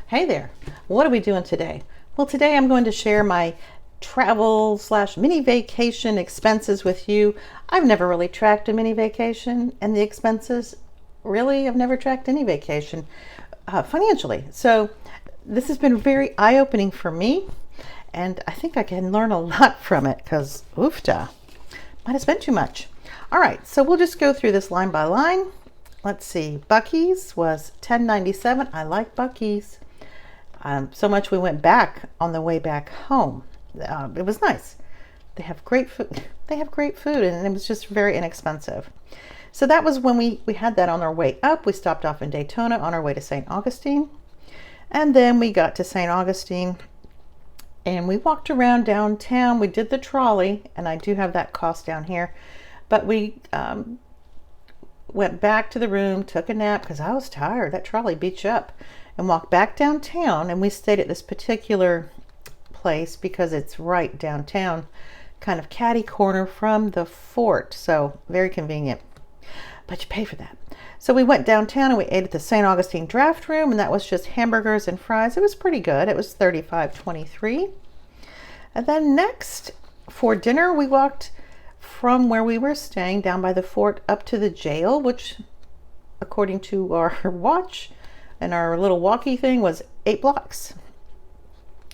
Hey there, what are we doing today? Well, today I'm going to share my travel slash mini vacation expenses with you. I've never really tracked a mini vacation and the expenses. Really, I've never tracked any vacation financially. So this has been very eye-opening for me, and I think I can learn a lot from it because oofta, might have spent too much. All right, so we'll just go through this line by line. Let's see, Buc-ee's was $10.97. I like Buc-ee's. So much we went back on the way back home. It was nice. They have great food. They have great food, and it was just very inexpensive. So that was when we had that on our way up. We stopped off in Daytona on our way to St. Augustine. And then we got to St. Augustine and we walked around downtown. We did the trolley, and I do have that cost down here. But we went back to the room, took a nap because I was tired. That trolley beat you up. And walked back downtown, and we stayed at this particular place because it's right downtown, kind of catty corner from the fort, so very convenient, but you pay for that. So we went downtown and we ate at the St. Augustine Draft Room, and that was just hamburgers and fries. It was pretty good. It was $35.23. And then next for dinner, we walked from where we were staying down by the fort up to the jail, which according to our watch and our little walkie thing was 8 blocks.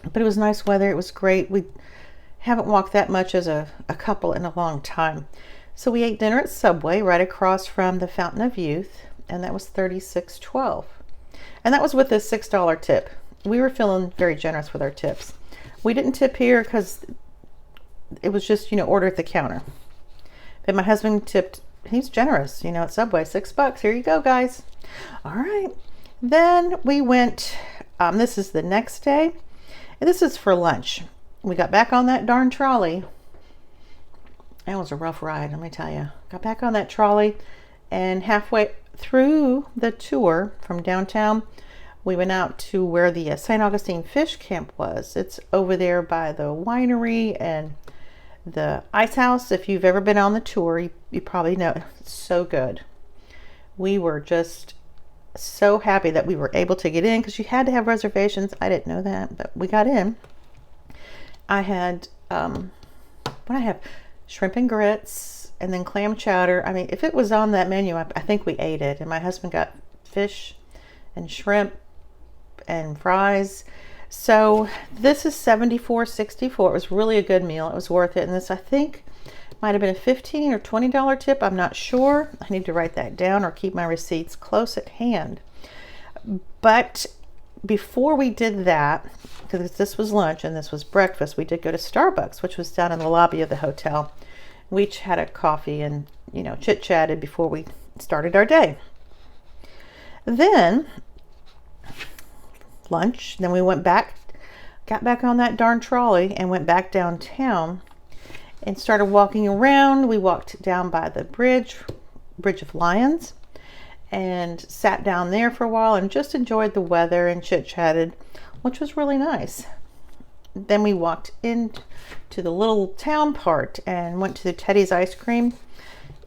But it was nice weather. It was great. We haven't walked that much as a couple in a long time. So we ate dinner at Subway right across from the Fountain of Youth, and that was $36.12. And that was with a $6 tip. We were feeling very generous with our tips. We didn't tip here because it was just, order at the counter. But my husband tipped. He's generous, at Subway. $6. Here you go, guys. All right. Then we went, this is the next day, and this is for lunch. We got back on that darn trolley. That was a rough ride, let me tell you. Got back on that trolley, and halfway through the tour from downtown, we went out to where the St. Augustine Fish Camp was. It's over there by the winery and the ice house. If you've ever been on the tour, you probably know it's so good. We were just so happy that we were able to get in because you had to have reservations. I didn't know that, but we got in. I had what I have, shrimp and grits, and then clam chowder. I mean, if it was on that menu, I think we ate it. And my husband got fish and shrimp and fries. So this is $74.64. It was really a good meal. It was worth it. And this, I think, might have been a $15 or $20 tip. I'm not sure. I need to write that down or keep my receipts close at hand. But before we did that, because this was lunch and this was breakfast, we did go to Starbucks, which was down in the lobby of the hotel. We each had a coffee and, chit-chatted before we started our day. Then lunch, then we went back, got back on that darn trolley and went back downtown and started walking around. We walked down by the Bridge of Lions, and sat down there for a while and just enjoyed the weather and chit-chatted, which was really nice. Then we walked into the little town part and went to the Teddy's ice cream.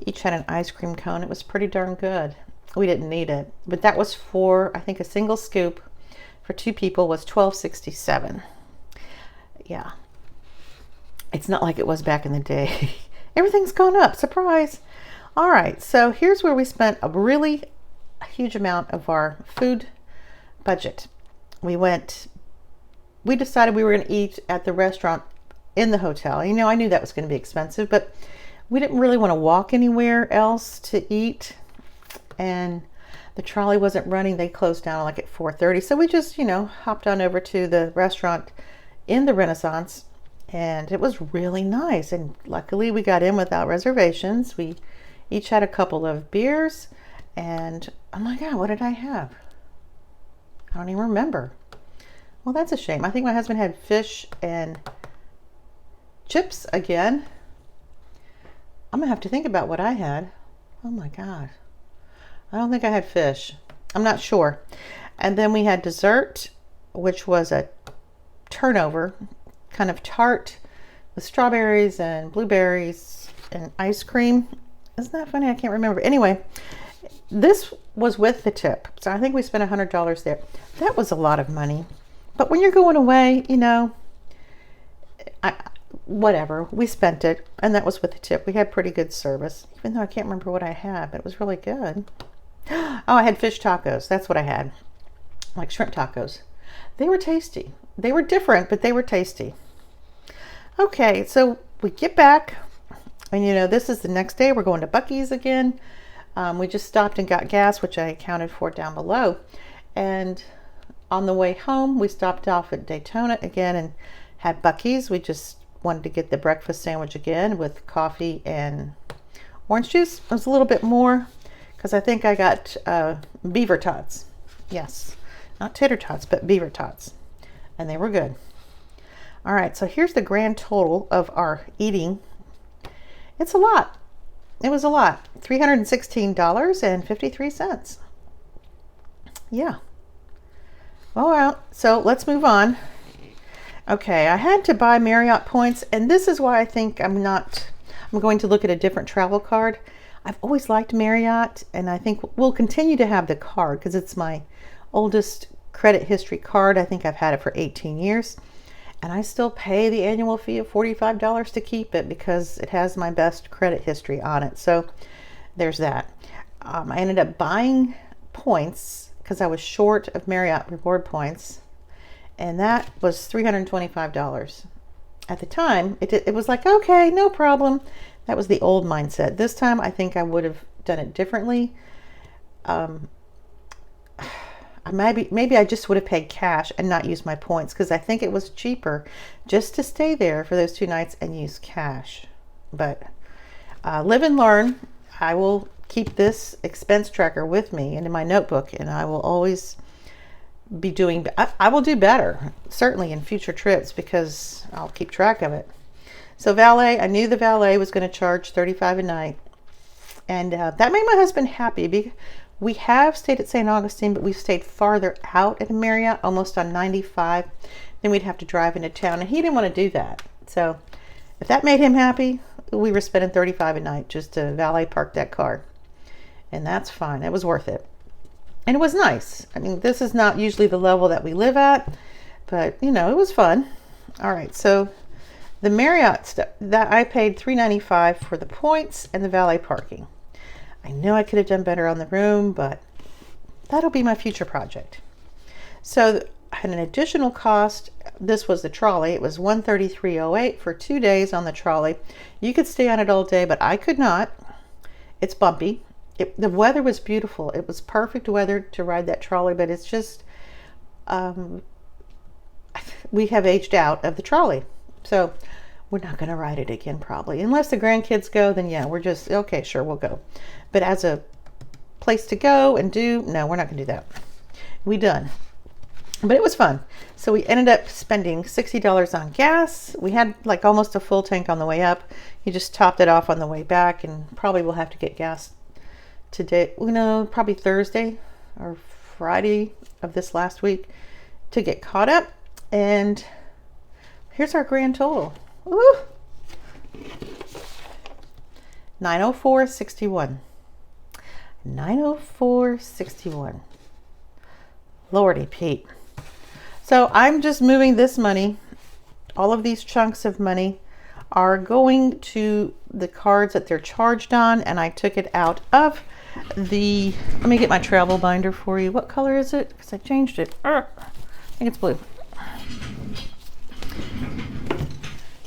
Each had an ice cream cone. It was pretty darn good. We didn't need it, but that was for, I think, a single scoop for 2 people was $12.67. Yeah. It's not like it was back in the day. Everything's gone up. Surprise. All right. So here's where we spent a huge amount of our food budget. We decided we were going to eat at the restaurant in the hotel. I knew that was going to be expensive, but we didn't really want to walk anywhere else to eat. And the trolley wasn't running. They closed down like at 4:30. So we just, hopped on over to the restaurant in the Renaissance. And it was really nice. And luckily we got in without reservations. We each had a couple of beers. And oh my God, what did I have? I don't even remember. Well, that's a shame. I think my husband had fish and chips again. I'm going to have to think about what I had. Oh my God. I don't think I had fish. I'm not sure. And then we had dessert, which was a turnover, kind of tart with strawberries and blueberries and ice cream. Isn't that funny? I can't remember. Anyway, this was with the tip. So I think we spent $100 there. That was a lot of money. But when you're going away, you know, whatever, we spent it, and that was with the tip. We had pretty good service, even though I can't remember what I had, but it was really good. Oh, I had fish tacos. That's what I had, like shrimp tacos. They were tasty. They were different, but they were tasty. Okay, so we get back, and you know, this is the next day. We're going to Buc-ee's again. We just stopped and got gas, which I accounted for down below. And on the way home, we stopped off at Daytona again and had Buc-ee's. We just wanted to get the breakfast sandwich again with coffee and orange juice. It was a little bit more because I think I got beaver tots. Yes, not tater tots, but beaver tots. And they were good. All right, so here's the grand total of our eating. It's a lot. It was a lot. $316.53. Yeah. All right, so let's move on. Okay, I had to buy Marriott points, and this is why I think I'm going to look at a different travel card. I've always liked Marriott, and I think we'll continue to have the card because it's my oldest credit history card. I think I've had it for 18 years. And I still pay the annual fee of $45 to keep it because it has my best credit history on it. So there's that. I ended up buying points because I was short of Marriott reward points. And that was $325. At the time, it was like, okay, no problem. That was the old mindset. This time, I think I would have done it differently. Maybe I just would have paid cash and not used my points because I think it was cheaper just to stay there for those 2 nights and use cash. But live and learn. I will keep this expense tracker with me and in my notebook, and I will always be doing, I will do better, certainly in future trips because I'll keep track of it. So valet, I knew the valet was going to charge $35 a night, and that made my husband happy. We have stayed at St. Augustine, but we've stayed farther out at Marriott, almost on 95. Then we'd have to drive into town, and he didn't want to do that. So if that made him happy, we were spending $35 a night just to valet park that car. And that's fine. It was worth it. And it was nice. I mean, this is not usually the level that we live at, but, you know, it was fun. All right, so the Marriott stuff, that I paid $395 for the points and the valet parking. I know I could have done better on the room, but that'll be my future project. So I had an additional cost. This was the trolley. It was $133.08 for 2 days on the trolley. You could stay on it all day, but I could not. It's bumpy. The weather was beautiful. It was perfect weather to ride that trolley, but it's just, we have aged out of the trolley. So we're not going to ride it again probably. Unless the grandkids go, then yeah, we're just, okay, sure, we'll go. But as a place to go and do, no, we're not going to do that. We done. But it was fun. So we ended up spending $60 on gas. We had like almost a full tank on the way up. You just topped it off on the way back, and probably we'll have to get gas today, you know, probably Thursday or Friday of this last week to get caught up. And here's our grand total. Woo! $904.61. $904.61. Lordy Pete. So I'm just moving this money. All of these chunks of money are going to the cards that they're charged on, and I took it out of the, let me get my travel binder for you. What color is it? Because I changed it. I think it's blue.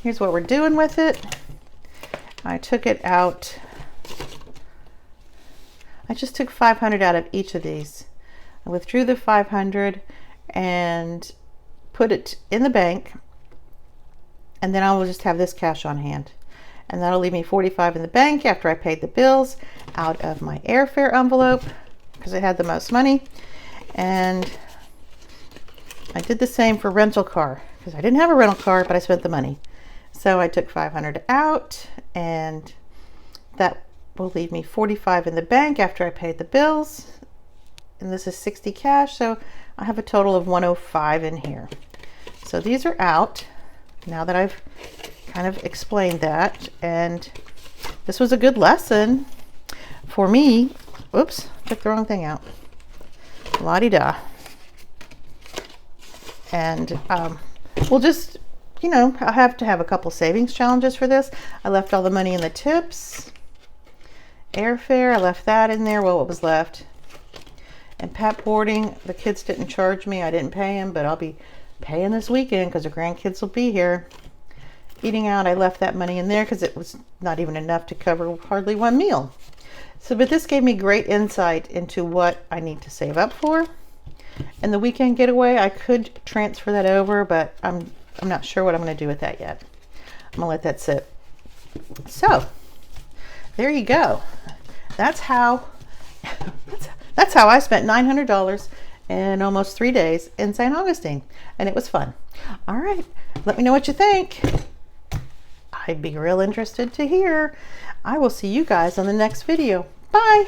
Here's what we're doing with it. I took it out. I just took 500 out of each of these. I withdrew the 500 and put it in the bank, and then I will just have this cash on hand, and that'll leave me 45 in the bank after I paid the bills out of my airfare envelope because it had the most money. And I did the same for rental car because I didn't have a rental car, but I spent the money. So I took 500 out, and that will leave me 45 in the bank after I paid the bills. And this is 60 cash, so I have a total of 105 in here. So these are out now that I've kind of explained that, and this was a good lesson for me. Oops, took the wrong thing out. La-di-da. And we'll just, you know, I have to have a couple savings challenges for this. I left all the money in the tips. Airfare, I left that in there. Well, what was left? And pet boarding, the kids didn't charge me. I didn't pay them, but I'll be paying this weekend because the grandkids will be here. Eating out, I left that money in there because it was not even enough to cover hardly one meal. So, but this gave me great insight into what I need to save up for. And the weekend getaway, I could transfer that over, but I'm not sure what I'm going to do with that yet. I'm going to let that sit. So, there you go. That's how I spent $900 in almost 3 days in St. Augustine, and it was fun. All right, let me know what you think. I'd be real interested to hear. I will see you guys on the next video. Bye.